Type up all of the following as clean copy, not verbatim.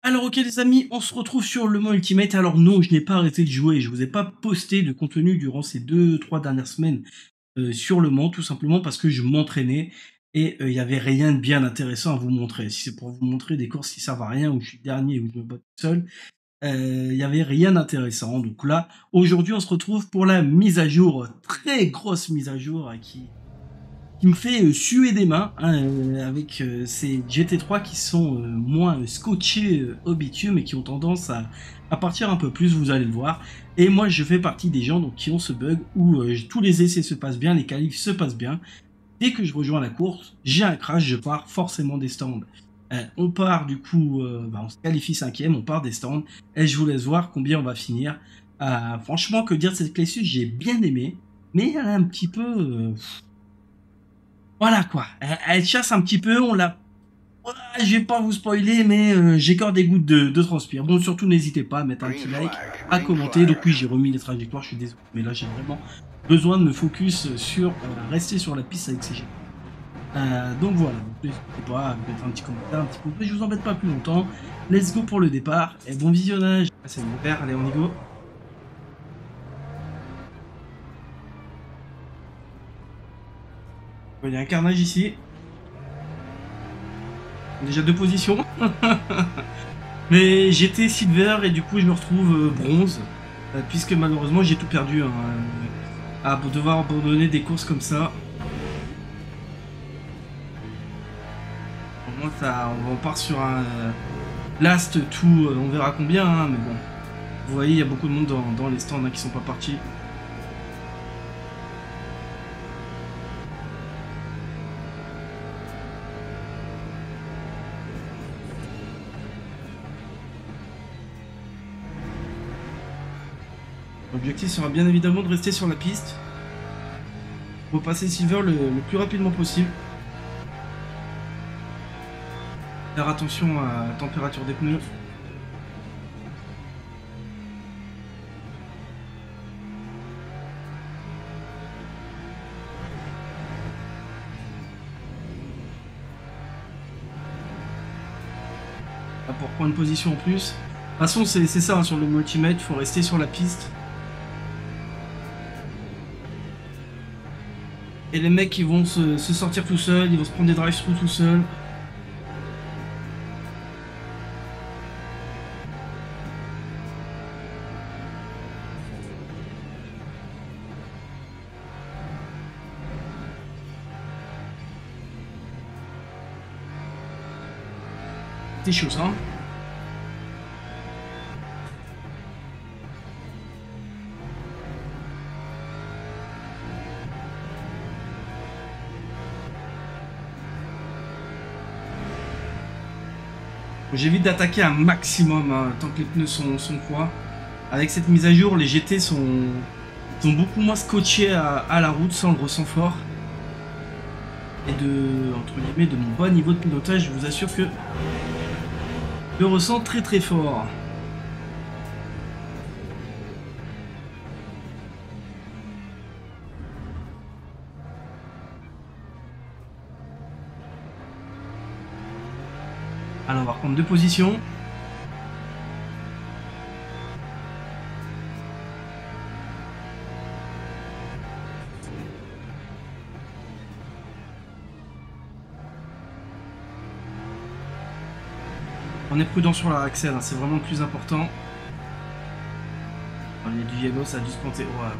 Alors ok les amis, on se retrouve sur le mode Ultimate. Alors non, je n'ai pas arrêté de jouer, je vous ai pas posté de contenu durant ces 2-3 dernières semaines sur le Mans, tout simplement parce que je m'entraînais et il n'y avait rien de bien intéressant à vous montrer. Si c'est pour vous montrer des courses qui servent à rien, où je suis dernier, où je me bats tout seul, il n'y avait rien d'intéressant. Donc là, aujourd'hui on se retrouve pour la mise à jour, très grosse mise à jour qui me fait suer des mains hein, avec ces GT3 qui sont moins scotchés au bitume et qui ont tendance à partir un peu plus, vous allez le voir. Et moi je fais partie des gens donc, qui ont ce bug où tous les essais se passent bien, les qualifs se passent bien. Dès que je rejoins la course, j'ai un crash, je pars forcément des stands. On part du coup, on se qualifie 5ème, on part des stands et je vous laisse voir combien on va finir. Franchement, que dire de cette Claysus, j'ai bien aimé, mais elle est un petit peu... Voilà quoi, elle chasse un petit peu, on l'a... Voilà, je vais pas vous spoiler, mais j'ai encore des gouttes de transpire. Bon, surtout n'hésitez pas à mettre un petit like, à commenter. Donc oui, j'ai remis les trajectoires, je suis désolé, mais là j'ai vraiment besoin de me focus sur rester sur la piste avec ces GT. Donc voilà, n'hésitez pas à mettre un petit commentaire, un petit peu. Je vous embête pas plus longtemps. Let's go pour le départ et bon visionnage. C'est mon père, allez on y go. Il y a un carnage ici. Déjà 2 positions. Mais j'étais silver et du coup je me retrouve bronze. Puisque malheureusement j'ai tout perdu hein, à devoir abandonner des courses comme ça. Au moins ça, on part sur un last tout, on verra combien, hein, mais bon. Vous voyez, il y a beaucoup de monde dans les stands hein, qui sont pas partis. L'objectif sera bien évidemment de rester sur la piste pour passer Silver le plus rapidement possible. Faire attention à la température des pneus. Là, pour prendre une position en plus. De toute façon, c'est ça hein, sur le Ultimate, il faut rester sur la piste. Et les mecs ils vont se sortir tout seuls, ils vont se prendre des drive-thru tout seuls. C'est chaud ça. J'évite d'attaquer un maximum hein, tant que les pneus sont froids. Avec cette mise à jour, les GT sont beaucoup moins scotchés à la route, ça on le ressent fort. Et entre guillemets, de mon bas niveau de pilotage, je vous assure que je le ressens très très fort. Alors on va reprendre 2 positions. On est prudent sur la Axel, hein, c'est vraiment le plus important. Il y a du yellow, ça a dû se planter. Ouais, voilà.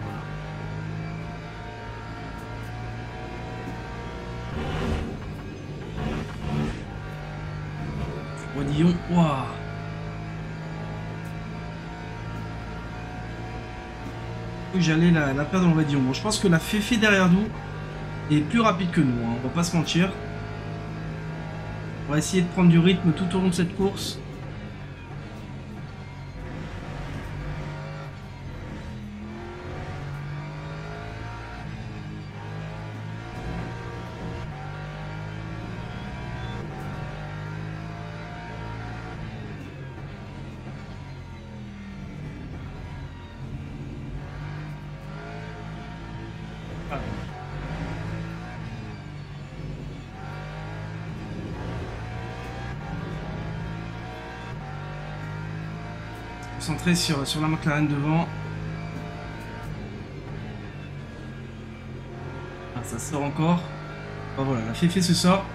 Wadillon, waouh. J'allais la perdre dans le Wadillon. Bon, je pense que la Féfé derrière nous est plus rapide que nous, hein, on va pas se mentir. On va essayer de prendre du rythme tout au long de cette course. Concentré sur la McLaren devant. Ah, ça sort encore. Ah, voilà, la Féfé se sort.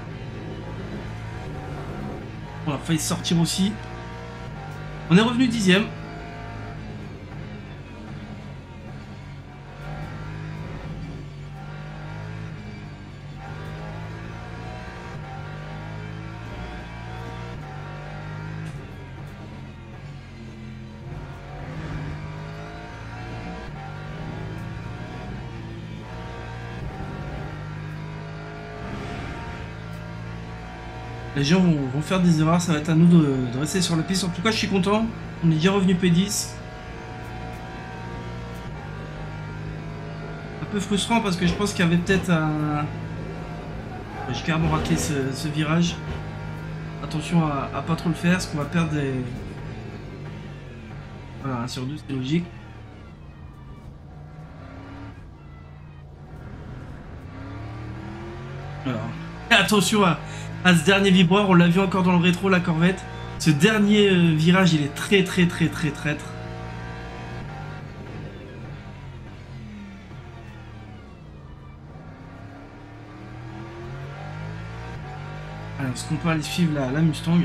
On a failli sortir aussi. On est revenu 10e. Les gens vont faire des erreurs, ça va être à nous de rester sur la piste. En tout cas, je suis content. On est déjà revenu P10. Un peu frustrant parce que je pense qu'il y avait peut-être un... J'ai carrément raté ce virage. Attention à pas trop le faire, parce qu'on va perdre des... Voilà, 1 sur 2, c'est logique. Alors, attention à ce dernier vibreur, on l'a vu encore dans le rétro, la Corvette. Ce dernier virage, il est très traître. Alors, est-ce qu'on peut aller suivre la Mustang?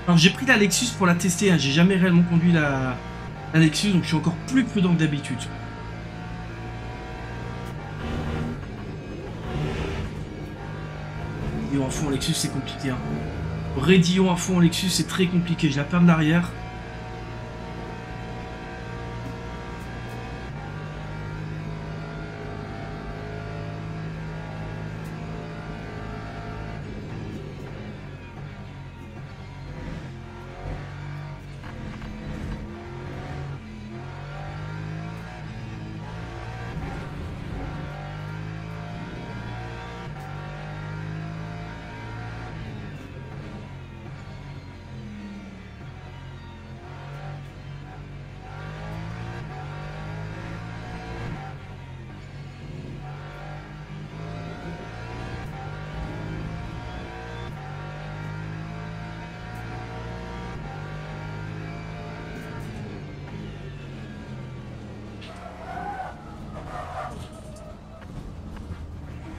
Alors, j'ai pris la Lexus pour la tester, hein. J'ai jamais réellement conduit la Lexus, donc je suis encore plus prudent que d'habitude. Raidillon à fond en Lexus, c'est compliqué. Hein. Raidillon à fond en Lexus, c'est très compliqué. Je la perds de l'arrière.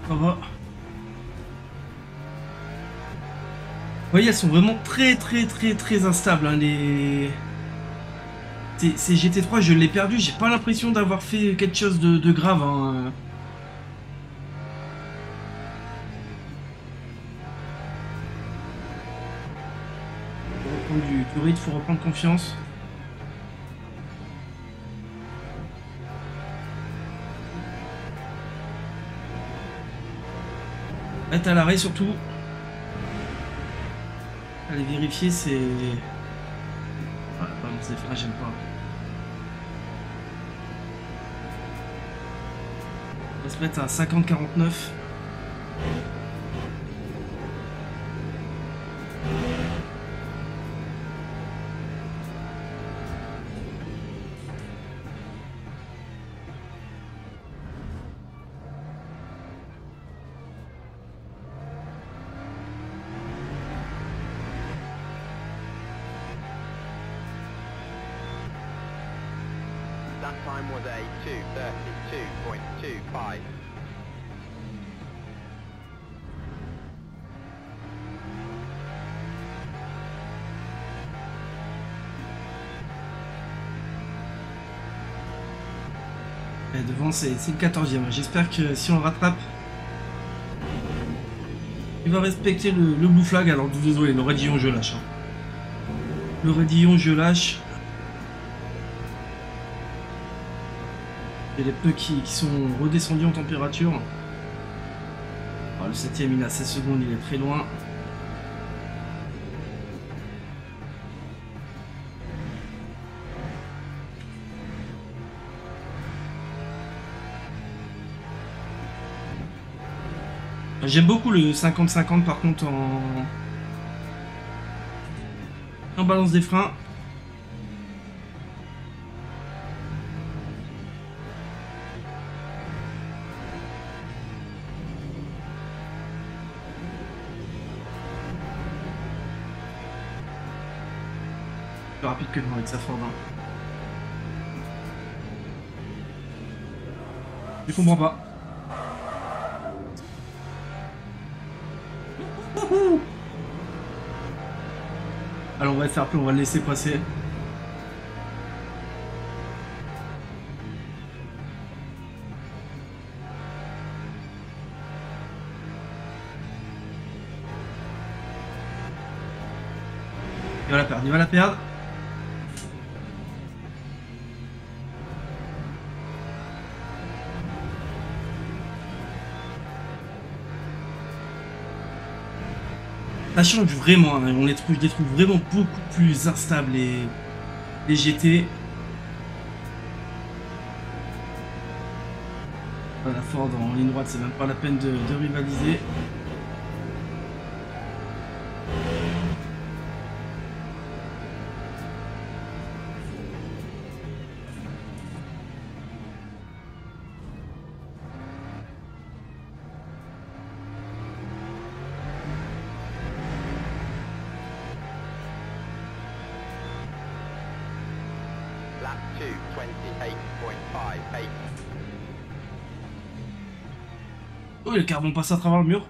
Ça va. Vous voyez, elles sont vraiment très instables. Hein, ces GT3, je l'ai perdu. J'ai pas l'impression d'avoir fait quelque chose de grave. Hein. Faut reprendre du rythme, faut reprendre confiance. Être à l'arrêt surtout. Allez vérifier, c'est... Voilà, pardon, c'est frein, j'aime pas. On va se mettre à 50-49. That time was a 2:32.25. Et devant, c'est le 14e. J'espère que si on le rattrape, il va respecter le blue flag. Alors, désolé, le raidillon, je lâche. Hein. Le raidillon, je lâche. Il y a les pneus qui sont redescendus en température. Alors, le 7ème, il a 16 secondes, il est très loin. J'aime beaucoup le 50-50 par contre en balance des freins. Plus rapide que nous avec sa Ford. Hein. Je comprends pas. Alors on va faire plus, on va le laisser passer. Il va la perdre, il va la perdre. Ça change vraiment, hein. Je les trouve vraiment beaucoup plus instables les GT. La Ford en ligne droite, c'est même pas la peine de rivaliser. Lap 2, 28.58. Oh, le carbone passe à travers le mur.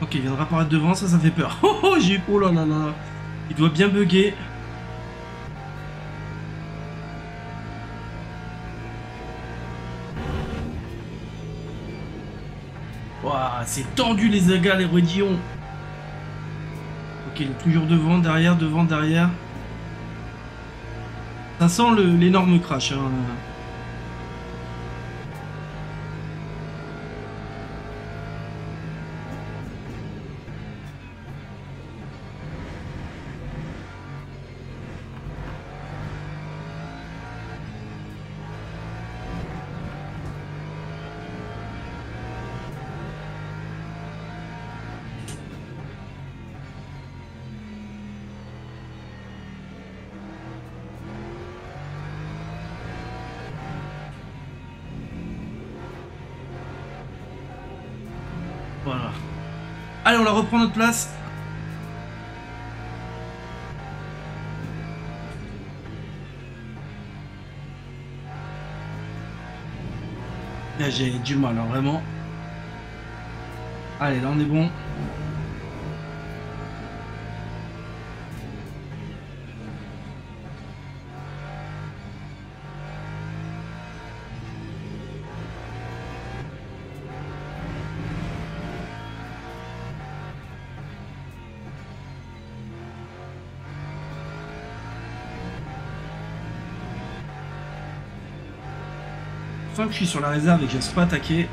Ok, il viendra apparaître devant, ça fait peur. Oh, oh, j'ai... Oh là là là. Il doit bien bugger. Waouh, c'est tendu les agas, les redillons. Ok, il est toujours devant, derrière, devant, derrière. Ça sent l'énorme crash, hein. Voilà. Allez, on la reprend notre place. Là, j'ai du mal, hein, vraiment. Allez, là, on est bon. Enfin que je suis sur la réserve et que je n'ose pas attaquer.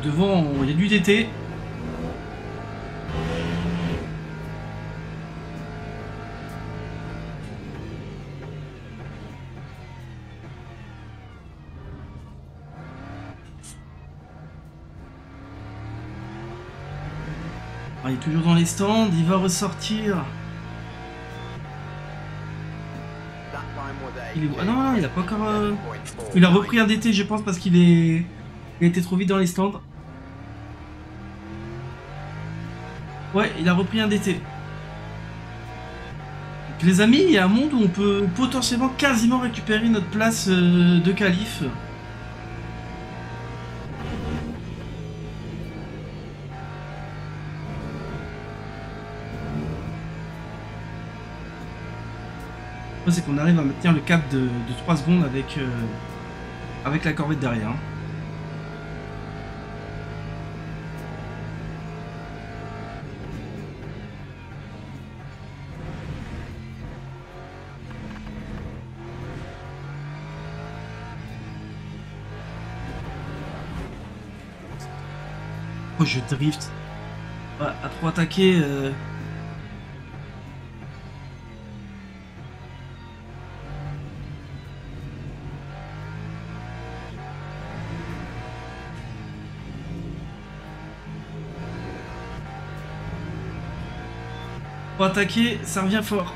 Devant, il y a du DT. Ah, il est toujours dans les stands, il va ressortir. Il est... Ah non, non, il a pas encore... Il a repris un DT, je pense, parce qu'il est... Il a été trop vite dans les stands. Ouais, il a repris un DT. Donc, les amis, il y a un monde où on peut potentiellement quasiment récupérer notre place de qualif. C'est qu'on arrive à maintenir le cap de 3 secondes avec, avec la corvette derrière. Oh, je drift. Ouais, à trop attaquer. Pour attaquer, ça revient fort.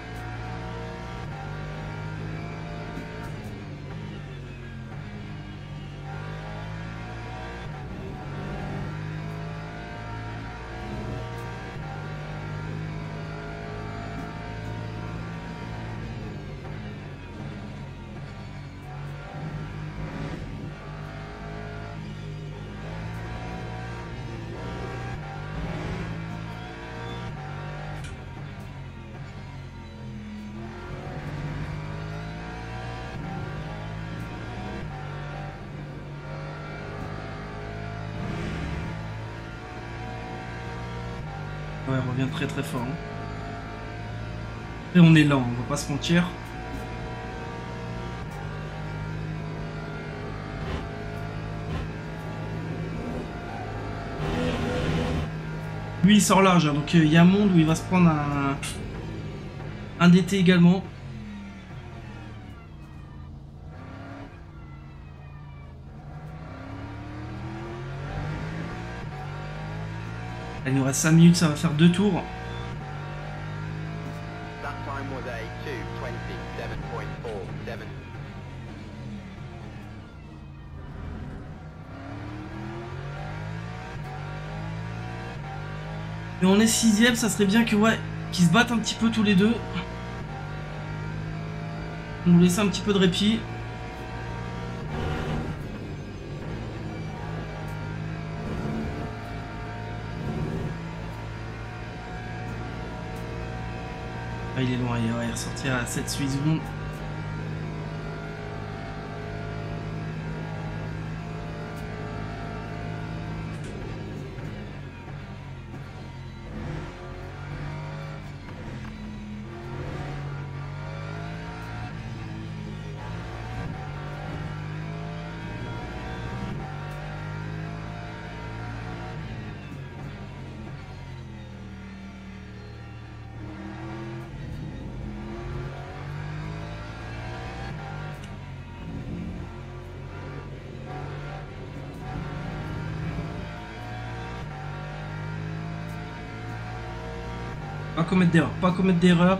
elle revient très très fort. Hein. Et on est lent, on va pas se mentir. Lui il sort large, hein, donc il y a un monde où il va se prendre un DT également. Il nous reste 5 minutes, ça va faire 2 tours. That time was a 2:27.47. Et on est 6ème, ça serait bien que ouais, qu'ils se battent un petit peu tous les deux. On nous laisse un petit peu de répit. Ah, il est loin, il est ressorti à 7-8 secondes. Pas commettre d'erreur, pas commettre d'erreur.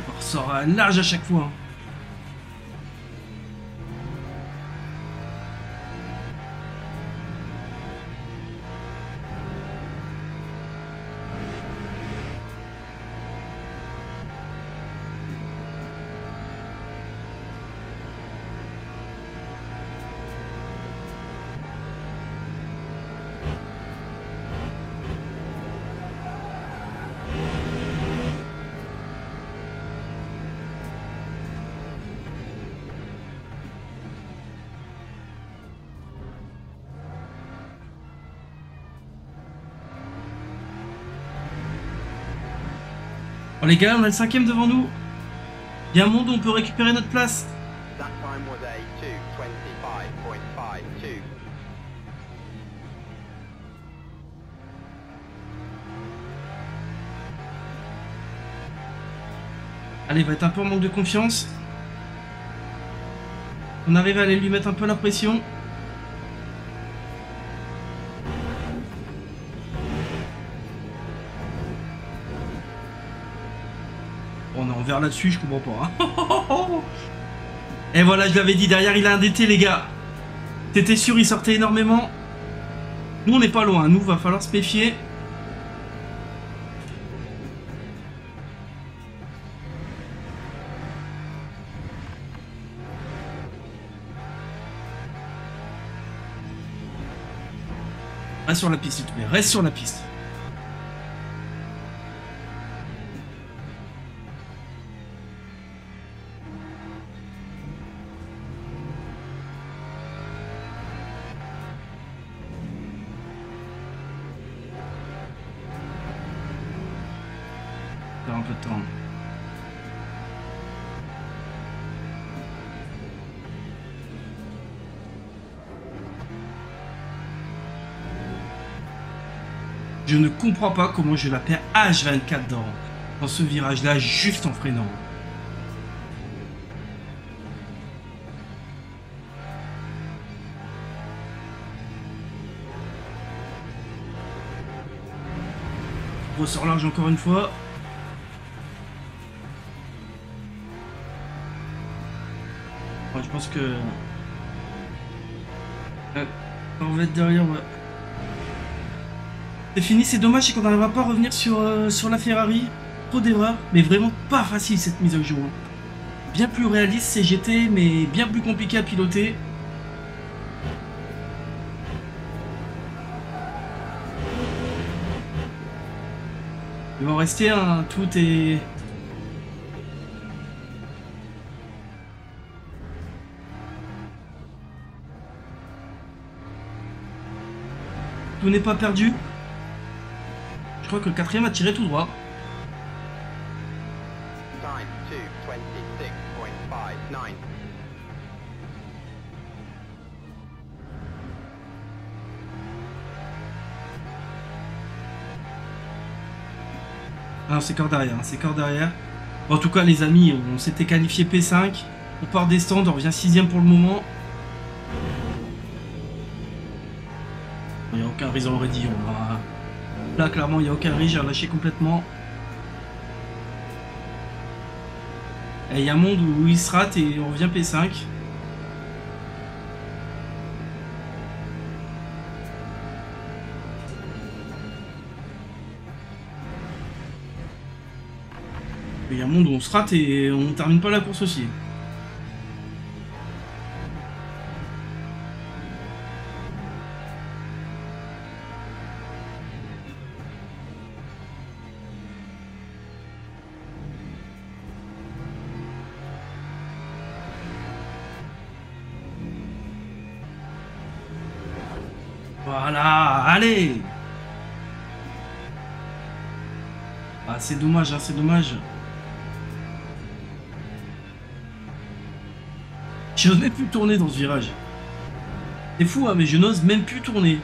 On ressort large à chaque fois. Oh les gars, on a le 5ème devant nous. Il y a un monde où on peut récupérer notre place. That time was a 2:25.52. Allez, il va être un peu en manque de confiance. On arrive à aller lui mettre un peu la pression. On est envers là-dessus, je comprends pas. Hein. Et voilà, je l'avais dit, derrière il a un DT les gars. T'étais sûr, il sortait énormément. Nous on n'est pas loin, nous va falloir se méfier. Reste sur la piste s'il te plaît, reste sur la piste. Un peu de temps. Je ne comprends pas comment je la perds H24 dans ce virage-là, juste en freinant. On ressort large encore une fois. Je pense que... on va être derrière, ouais. C'est fini, c'est dommage, c'est qu'on n'arrivera pas à revenir sur la Ferrari. Trop d'erreurs, mais vraiment pas facile cette mise au jour. Bien plus réaliste CGT, mais bien plus compliqué à piloter. Il va en rester un, tout est... Tout n'est pas perdu. Je crois que le quatrième a tiré tout droit. Time 2:26.59. Ah, c'est corps derrière, c'est corps derrière. En tout cas, les amis, on s'était qualifié P5. On part des stands, on revient 6ème pour le moment. Il n'y a aucun risque, on aurait dit. Là, clairement, il n'y a aucun risque, j'ai relâché complètement. Et il y a un monde où il se rate et on revient P5. Il y a un monde où on se rate et on termine pas la course aussi. Voilà, allez! Ah, c'est dommage, hein, c'est dommage. Je n'ose même plus tourner dans ce virage. C'est fou, hein, mais je n'ose même plus tourner.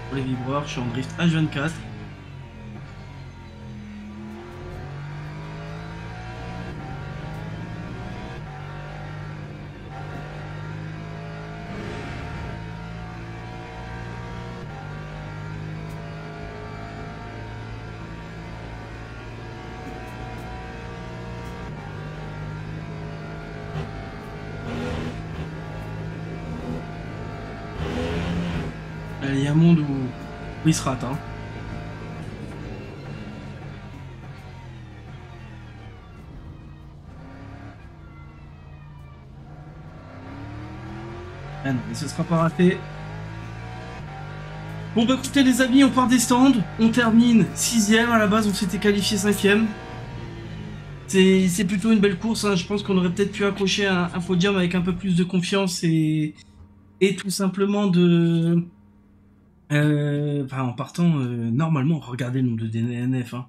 Pour les vibreurs, je suis en drift H24. Il y a un monde où il se rate. Hein. Ah non, mais ce sera pas raté. Bon bah écoutez les amis, on part des stands, on termine 6ème, à la base on s'était qualifié 5ème. C'est plutôt une belle course, hein. Je pense qu'on aurait peut-être pu accrocher un podium avec un peu plus de confiance et tout simplement de... en partant, normalement, regardez le nombre de DNF. Hein.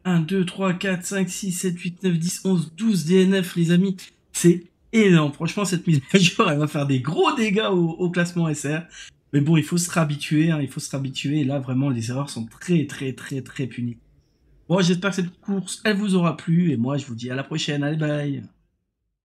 1, 2, 3, 4, 5, 6, 7, 8, 9, 10, 11, 12 DNF, les amis. C'est énorme. Franchement, cette mise à jour, elle va faire des gros dégâts au classement SR. Mais bon, il faut se réhabituer. Hein, il faut se réhabituer. Et là, vraiment, les erreurs sont très, très, très, très punies. Bon, j'espère que cette course, elle vous aura plu. Et moi, je vous dis à la prochaine. Allez, bye.